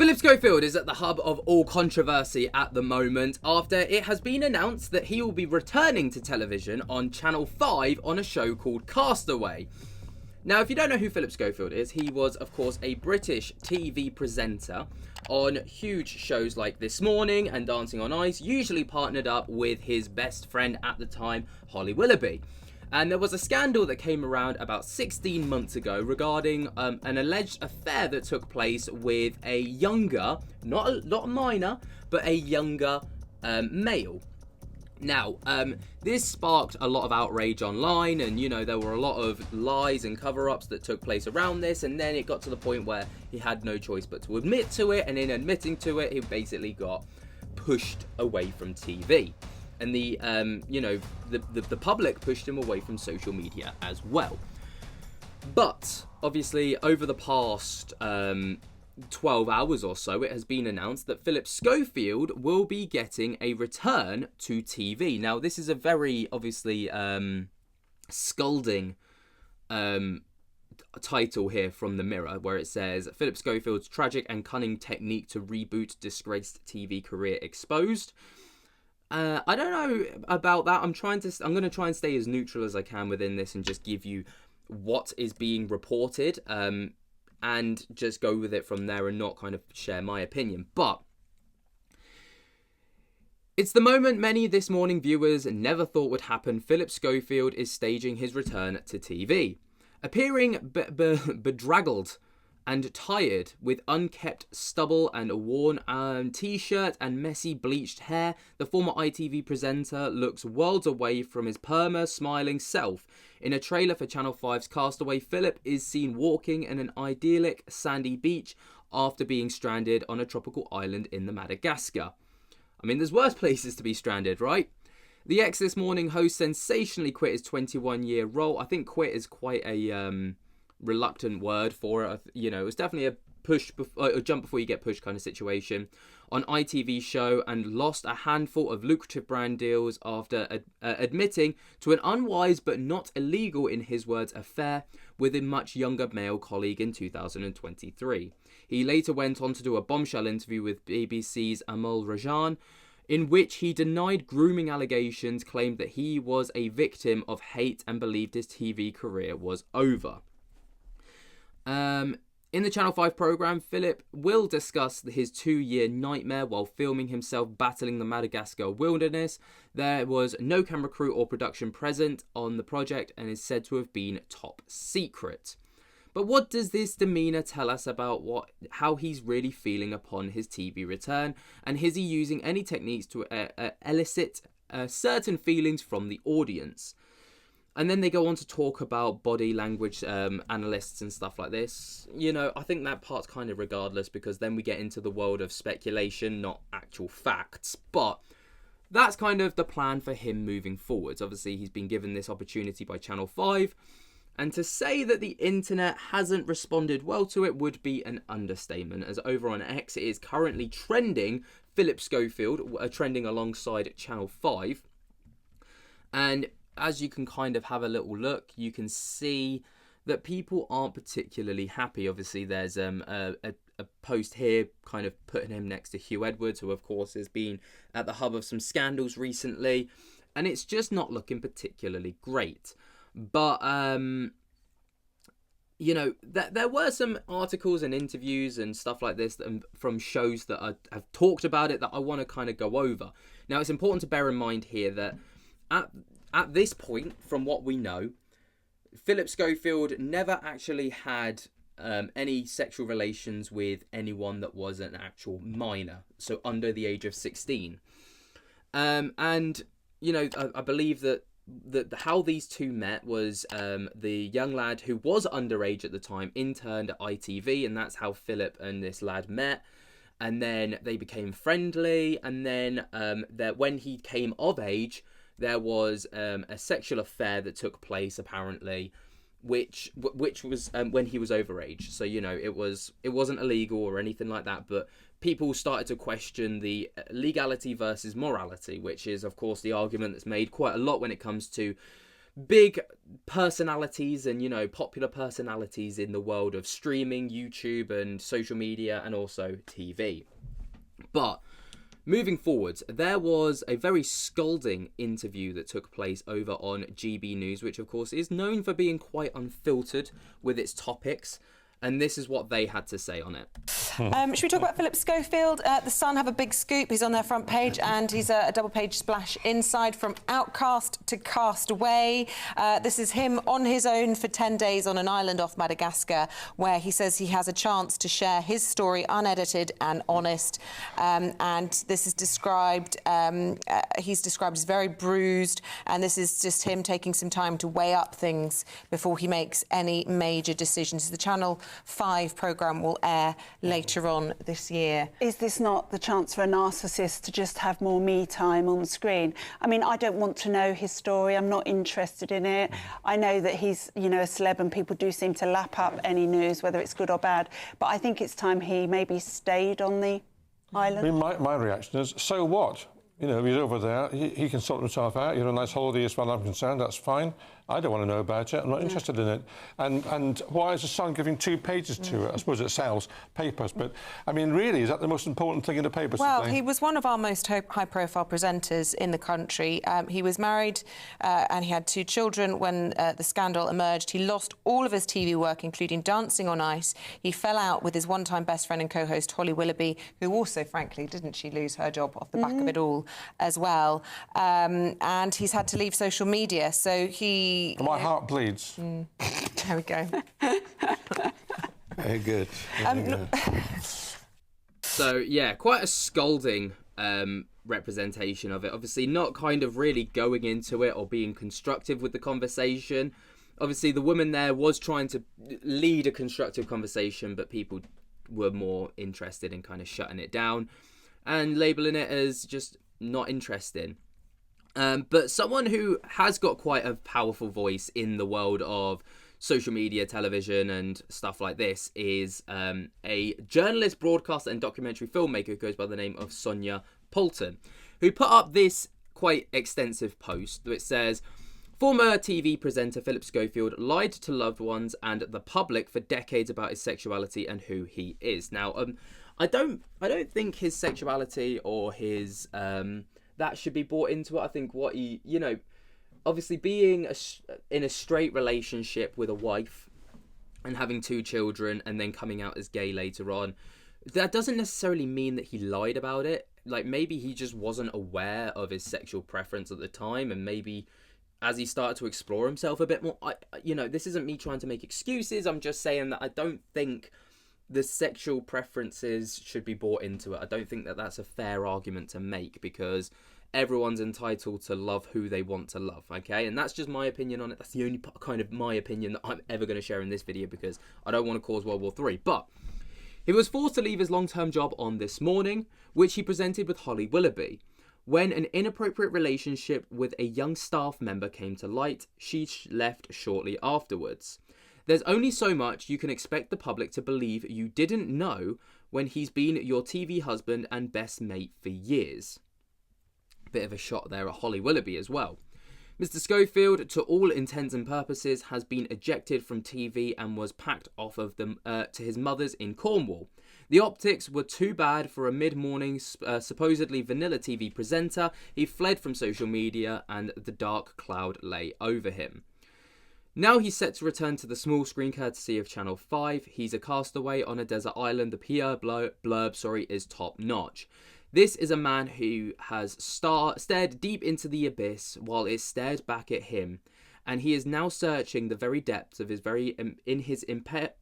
Phillip Schofield is at the hub of all controversy at the moment after it has been announced that he will be returning to television on Channel 5 on a show called Castaway. Now, if you don't know who Phillip Schofield is, he was, of course, a British TV presenter on huge shows like This Morning and Dancing on Ice, usually partnered up with his best friend at the time, Holly Willoughby. And there was a scandal that came around about 16 months ago regarding an alleged affair that took place with a younger, not a minor, but a younger male. Now, this sparked a lot of outrage online, and, you know, there were a lot of lies and cover-ups that took place around this, and then it got to the point where he had no choice but to admit to it, and in admitting to it, he basically got pushed away from TV. And the public pushed him away from social media as well. But, obviously, over the past 12 hours or so, it has been announced that Phillip Schofield will be getting a return to TV. Now, this is a very, obviously, scalding title here from The Mirror, where it says, Phillip Schofield's tragic and cunning technique to reboot disgraced TV career exposed. I don't know about that. I'm going to try and stay as neutral as I can within this and just give you what is being reported, and just go with it from there and not kind of share my opinion. But it's the moment many This Morning viewers never thought would happen. Phillip Schofield is staging his return to TV. Appearing bedraggled and tired, with unkept stubble and a worn t-shirt and messy bleached hair, the former ITV presenter looks worlds away from his smiling self. In a trailer for Channel 5's Castaway, Phillip is seen walking in an idyllic sandy beach after being stranded on a tropical island in the Madagascar. I mean, there's worse places to be stranded, right? The This Morning host sensationally quit his 21-year role. I think quit is quite a reluctant word for it. You know, it was definitely a jump before you get pushed kind of situation on ITV show, and lost a handful of lucrative brand deals after admitting to an unwise but not illegal, in his words, affair with a much younger male colleague in 2023. He later went on to do a bombshell interview with BBC's Amol Rajan, in which he denied grooming allegations, claimed that he was a victim of hate, and believed his TV career was over. In the Channel 5 programme, Phillip will discuss his 2-year nightmare while filming himself battling the Madagascar wilderness. There was no camera crew or production present on the project and is said to have been top secret. But what does this demeanour tell us about how he's really feeling upon his TV return? And is he using any techniques to elicit certain feelings from the audience? And then they go on to talk about body language analysts and stuff like this. You know, I think that part's kind of regardless, because then we get into the world of speculation, not actual facts. But that's kind of the plan for him moving forwards. Obviously, he's been given this opportunity by Channel 5. And to say that the internet hasn't responded well to it would be an understatement, as over on X it is currently trending Phillip Schofield, trending alongside Channel 5. And as you can kind of have a little look, you can see that people aren't particularly happy. Obviously, there's a post here kind of putting him next to Hugh Edwards, who, of course, has been at the hub of some scandals recently. And it's just not looking particularly great. But, you know, there were some articles and interviews and stuff like this from shows that have talked about it that I want to kind of go over. Now, it's important to bear in mind here that at this point, from what we know, Phillip Schofield never actually had any sexual relations with anyone that was an actual minor, so under the age of 16. And, you know, I believe that how these two met was the young lad who was underage at the time interned at ITV, and that's how Phillip and this lad met. And then they became friendly, and then when he came of age, there was a sexual affair that took place, apparently, which was when he was overage. So, you know, it wasn't illegal or anything like that, but people started to question the legality versus morality, which is, of course, the argument that's made quite a lot when it comes to big personalities and, you know, popular personalities in the world of streaming, YouTube and social media, and also TV. But moving forwards, there was a very scalding interview that took place over on GB News, which of course is known for being quite unfiltered with its topics. And this is what they had to say on it. Should we talk about Phillip Schofield? The Sun have a big scoop. He's on their front page, and he's a double-page splash inside from outcast to cast away. This is him on his own for 10 days on an island off Madagascar, where he says he has a chance to share his story unedited and honest. And this is described, he's described as very bruised, and this is just him taking some time to weigh up things before he makes any major decisions. The Channel 5 programme will air later on this year. Is this not the chance for a narcissist to just have more me time on the screen? I mean, I don't want to know his story. I'm not interested in it. I know that he's, you know, a celeb and people do seem to lap up any news, whether it's good or bad. But I think it's time he maybe stayed on the island. I mean, my reaction is, so what? You know, he's over there. He can sort himself out. You have a nice holiday as far as I'm concerned. That's fine. I don't want to know about it. I'm not interested in it. And why is the Sun giving 2 pages to it? I suppose it sells papers, but I mean, really, is that the most important thing in the papers? Well, he was one of our most high-profile presenters in the country. He was married and he had 2 children when the scandal emerged. He lost all of his TV work, including Dancing on Ice. He fell out with his one-time best friend and co-host Holly Willoughby, who also, frankly, didn't she lose her job off the back of it all as well? And he's had to leave social media, so he... My heart bleeds. There we go. Very good. Very good. So, yeah, quite a scalding representation of it. Obviously, not kind of really going into it or being constructive with the conversation. Obviously, the woman there was trying to lead a constructive conversation, but people were more interested in kind of shutting it down and labelling it as just not interesting. But someone who has got quite a powerful voice in the world of social media, television and stuff like this is a journalist, broadcaster and documentary filmmaker who goes by the name of Sonia Poulton, who put up this quite extensive post which says, former TV presenter Phillip Schofield lied to loved ones and the public for decades about his sexuality and who he is. Now, I don't think his sexuality or his... that should be brought into it. I think what he, you know, obviously being in a straight relationship with a wife and having 2 children and then coming out as gay later on, that doesn't necessarily mean that he lied about it. Like, maybe he just wasn't aware of his sexual preference at the time, and maybe as he started to explore himself a bit more, you know, this isn't me trying to make excuses. I'm just saying that I don't think the sexual preferences should be brought into it. I don't think that that's a fair argument to make, because everyone's entitled to love who they want to love, okay? And that's just my opinion on it. That's the only kind of my opinion that I'm ever going to share in this video, because I don't want to cause World War III. But he was forced to leave his long-term job on This Morning, which he presented with Holly Willoughby. When an inappropriate relationship with a young staff member came to light, she left shortly afterwards. There's only so much you can expect the public to believe you didn't know when he's been your TV husband and best mate for years. Bit of a shot there at Holly Willoughby as well. Mr. Schofield, to all intents and purposes, has been ejected from TV and was packed off of them to his mother's in Cornwall. The optics were too bad for a mid-morning, supposedly vanilla TV presenter. He fled from social media and the dark cloud lay over him. Now he's set to return to the small screen courtesy of Channel 5. He's a castaway on a desert island. The PR blurb is top-notch. This is a man who has stared deep into the abyss while it stared back at him, and he is now searching the very depths of his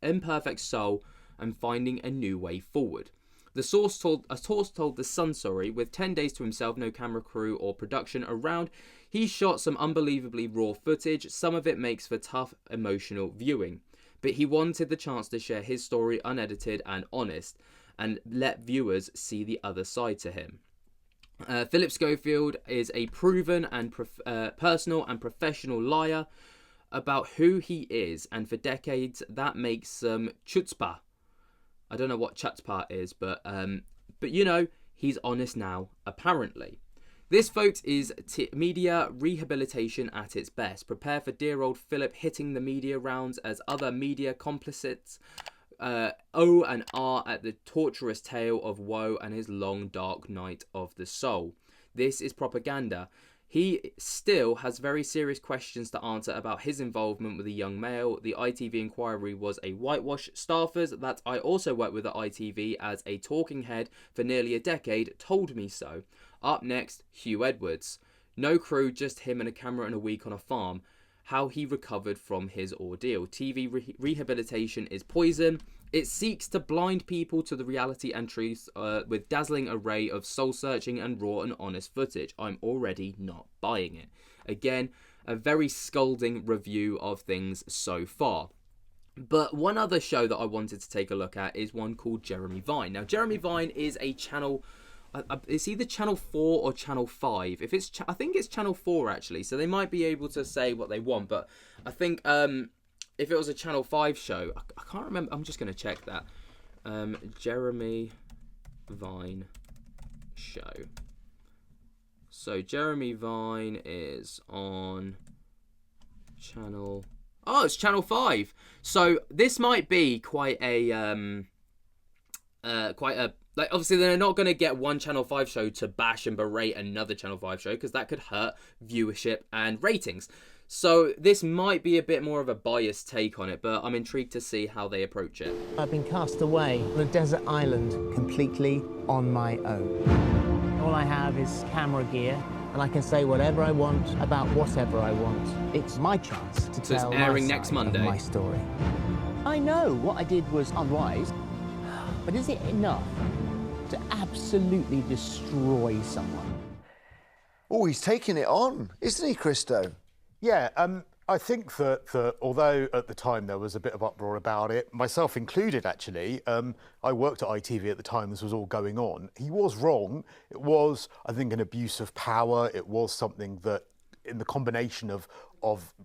imperfect soul and finding a new way forward. A source told The Sun, with 10 days to himself, no camera crew or production around, he shot some unbelievably raw footage. Some of it makes for tough, emotional viewing. But he wanted the chance to share his story unedited and honest, and let viewers see the other side to him. Phillip Schofield is a proven and personal and professional liar about who he is, and for decades that makes some chutzpah. I don't know what chutzpah is, but you know, he's honest now, apparently. This, folks, is media rehabilitation at its best. Prepare for dear old Philip hitting the media rounds as other media complicits O and R at the torturous tale of woe and his long dark night of the soul. This is propaganda. He still has very serious questions to answer about his involvement with a young male. The ITV inquiry was a whitewash. Staffers that I also worked with at ITV as a talking head for nearly a decade told me so. Up next, Hugh Edwards. No crew, just him and a camera in a week on a farm. How he recovered from his ordeal. TV rehabilitation is poison. It seeks to blind people to the reality and truth with dazzling array of soul-searching and raw and honest footage. I'm already not buying it. Again, a very scalding review of things so far. But one other show that I wanted to take a look at is one called Jeremy Vine. Now, Jeremy Vine is a channel... it's either Channel 4 or Channel 5. If it's, I think it's Channel 4 actually, so they might be able to say what they want. But I think if it was a Channel 5 show, I can't remember. I'm just going to check that. Jeremy Vine show. So Jeremy Vine is on Channel. Oh, it's Channel 5. So this might be quite a like, obviously, they're not going to get one Channel 5 show to bash and berate another Channel 5 show because that could hurt viewership and ratings. So this might be a bit more of a biased take on it, but I'm intrigued to see how they approach it. I've been cast away on a desert island completely on my own. All I have is camera gear, and I can say whatever I want about whatever I want. It's my chance to tell airing my next side Monday. of my story. I know what I did was unwise, but is it enough to absolutely destroy someone? Oh, he's taking it on, isn't he, Christo? Yeah, I think that although at the time there was a bit of uproar about it, myself included actually, I worked at ITV at the time this was all going on. He was wrong. It was, I think, an abuse of power. It was something that, in the combination of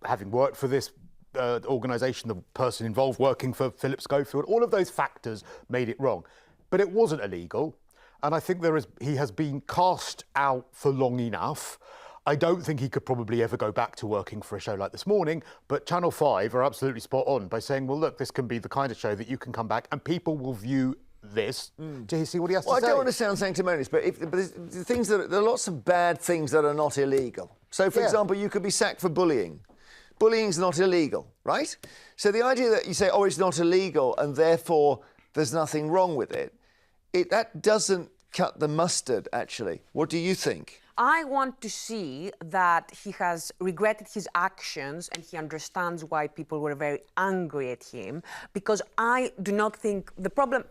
having worked for this organisation, the person involved working for Phillip Schofield, all of those factors made it wrong. But it wasn't illegal, and I think he has been cast out for long enough. I don't think he could probably ever go back to working for a show like This Morning, but Channel 5 are absolutely spot on by saying, well, look, this can be the kind of show that you can come back and people will view this to see what he has to say. I don't want to sound sanctimonious, but there are lots of bad things that are not illegal. So, for example, you could be sacked for bullying. Bullying's not illegal, right? So the idea that you say, oh, it's not illegal and therefore there's nothing wrong with it, that doesn't cut the mustard, actually. What do you think? I want to see that he has regretted his actions and he understands why people were very angry at him, because I do not think the problem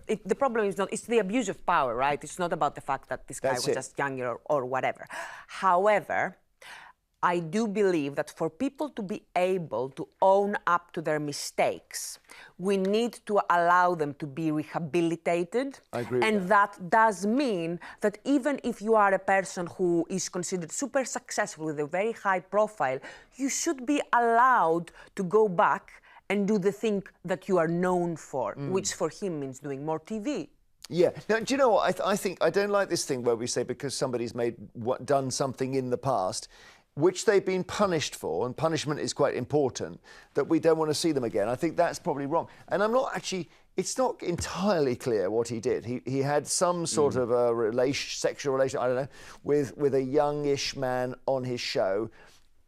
is not, it's the abuse of power, right? It's not about the fact that this guy was just younger or whatever. However, I do believe that for people to be able to own up to their mistakes, we need to allow them to be rehabilitated. I agree. And that does mean that even if you are a person who is considered super successful with a very high profile, you should be allowed to go back and do the thing that you are known for, which for him means doing more TV. Yeah. Now, do you know what? I think I don't like this thing where we say because somebody's done something in the past, which they've been punished for, and punishment is quite important, that we don't want to see them again. I think that's probably wrong. And it's not entirely clear what he did. He had some sort of a sexual relation, I don't know, with a youngish man on his show.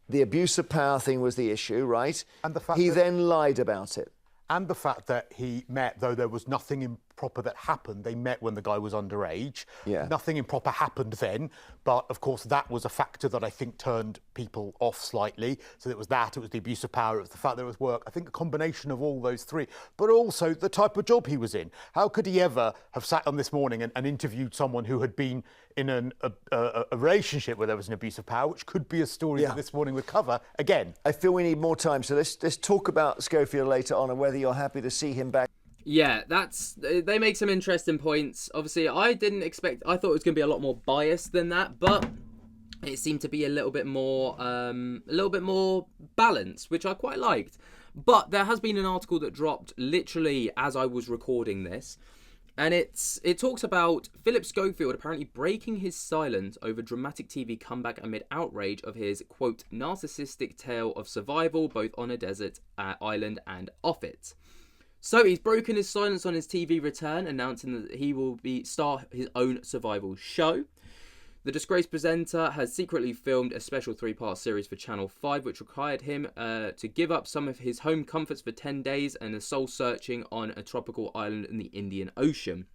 The abuse of power thing was the issue, right? And the fact he then lied about it. And the fact that he met, though there was nothing improper that happened, they met when the guy was underage. Yeah. Nothing improper happened then, but of course that was a factor that I think turned people off slightly. So it was the abuse of power, it was the fact there was work. I think a combination of all those three, but also the type of job he was in. How could he ever have sat on This Morning and interviewed someone who had been in a relationship where there was an abuse of power, which could be a story that This Morning would cover again. I feel we need more time, so let's talk about Schofield later on and whether you're happy to see him back. Yeah, they make some interesting points. Obviously, I thought it was going to be a lot more biased than that, but it seemed to be a little bit more balanced, which I quite liked. But there has been an article that dropped literally as I was recording this, And it talks about Phillip Schofield apparently breaking his silence over dramatic TV comeback amid outrage of his, quote, narcissistic tale of survival both on a desert island and off it. So he's broken his silence on his TV return, announcing that he will start his own survival show. The disgraced presenter has secretly filmed a special 3-part series for Channel 5, which required him to give up some of his home comforts for 10 days and a soul searching on a tropical island in the Indian Ocean.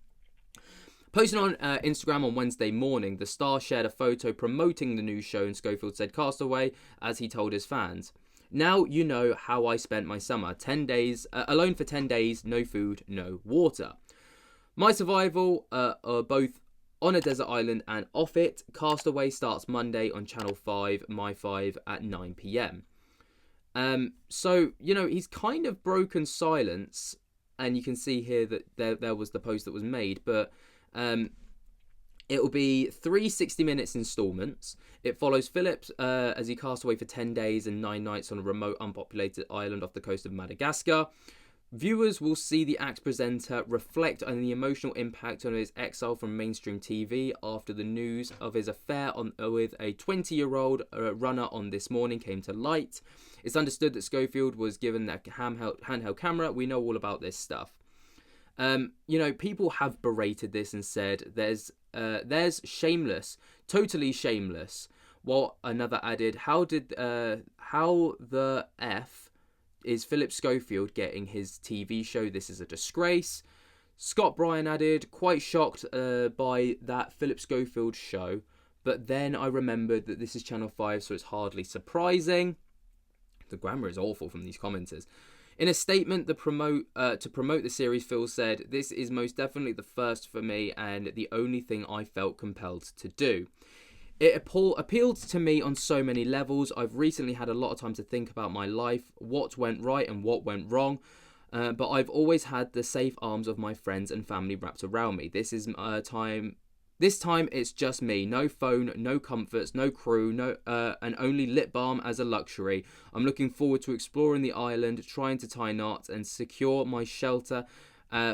Posting on Instagram on Wednesday morning, the star shared a photo promoting the new show, and Schofield said Castaway, as he told his fans. Now you know how I spent my summer. 10 days, alone for 10 days, no food, no water. My survival, both on a desert island and off it. Castaway starts Monday on Channel 5, My 5 at 9 p.m. So, you know, he's kind of broken silence, and you can see here that there was the post that was made, but it will be 3 60-minute installments. It follows Phillip as he casts away for 10 days and 9 nights on a remote, unpopulated island off the coast of Madagascar. Viewers will see the ex-presenter reflect on the emotional impact on his exile from mainstream TV after the news of his affair with a 20-year-old runner on This Morning came to light. It's understood that Schofield was given a handheld camera. We know all about this stuff. You know, people have berated this and said there's shameless, totally shameless. While another added, how the F is Phillip Schofield getting his TV show? This is a disgrace. Scott Bryan added, quite shocked by that Phillip Schofield show, but then I remembered that this is Channel 5, so it's hardly surprising. The grammar is awful from these commenters. In a statement to promote the series, Phil said, "This is most definitely the first for me and the only thing I felt compelled to do. It appealed to me on so many levels. I've recently had a lot of time to think about my life, what went right and what went wrong. But I've always had the safe arms of my friends and family wrapped around me. This time it's just me. No phone, no comforts, no crew, and only lip balm as a luxury. I'm looking forward to exploring the island, trying to tie knots and secure my shelter,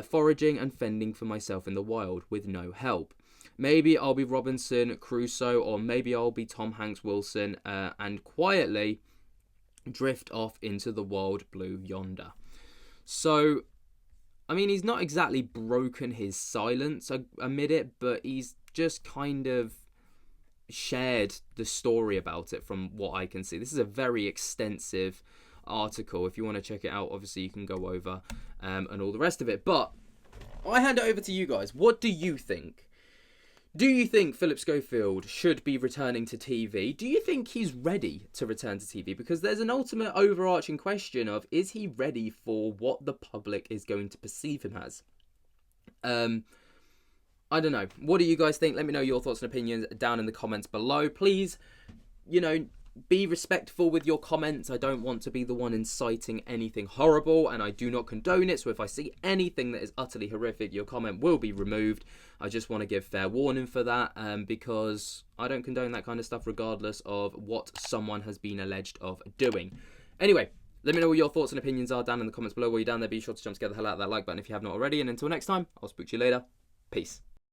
foraging and fending for myself in the wild with no help. Maybe I'll be Robinson Crusoe, or maybe I'll be Tom Hanks Wilson, and quietly drift off into the wild blue yonder." So, I mean, he's not exactly broken his silence amid it, but he's just kind of shared the story about it from what I can see. This is a very extensive article. If you want to check it out, obviously you can go over and all the rest of it. But I hand it over to you guys. What do you think? Do you think Phillip Schofield should be returning to TV? Do you think he's ready to return to TV? Because there's an ultimate overarching question of, is he ready for what the public is going to perceive him as? I don't know. What do you guys think? Let me know your thoughts and opinions down in the comments below. Please, you know, be respectful with your comments. I don't want to be the one inciting anything horrible, and I do not condone it. So if I see anything that is utterly horrific, your comment will be removed. I just want to give fair warning for that, because I don't condone that kind of stuff regardless of what someone has been alleged of doing. Anyway, let me know what your thoughts and opinions are down in the comments below. While you're down there, be sure to jump together the hell out of that like button if you have not already. And until next time, I'll speak to you later. Peace.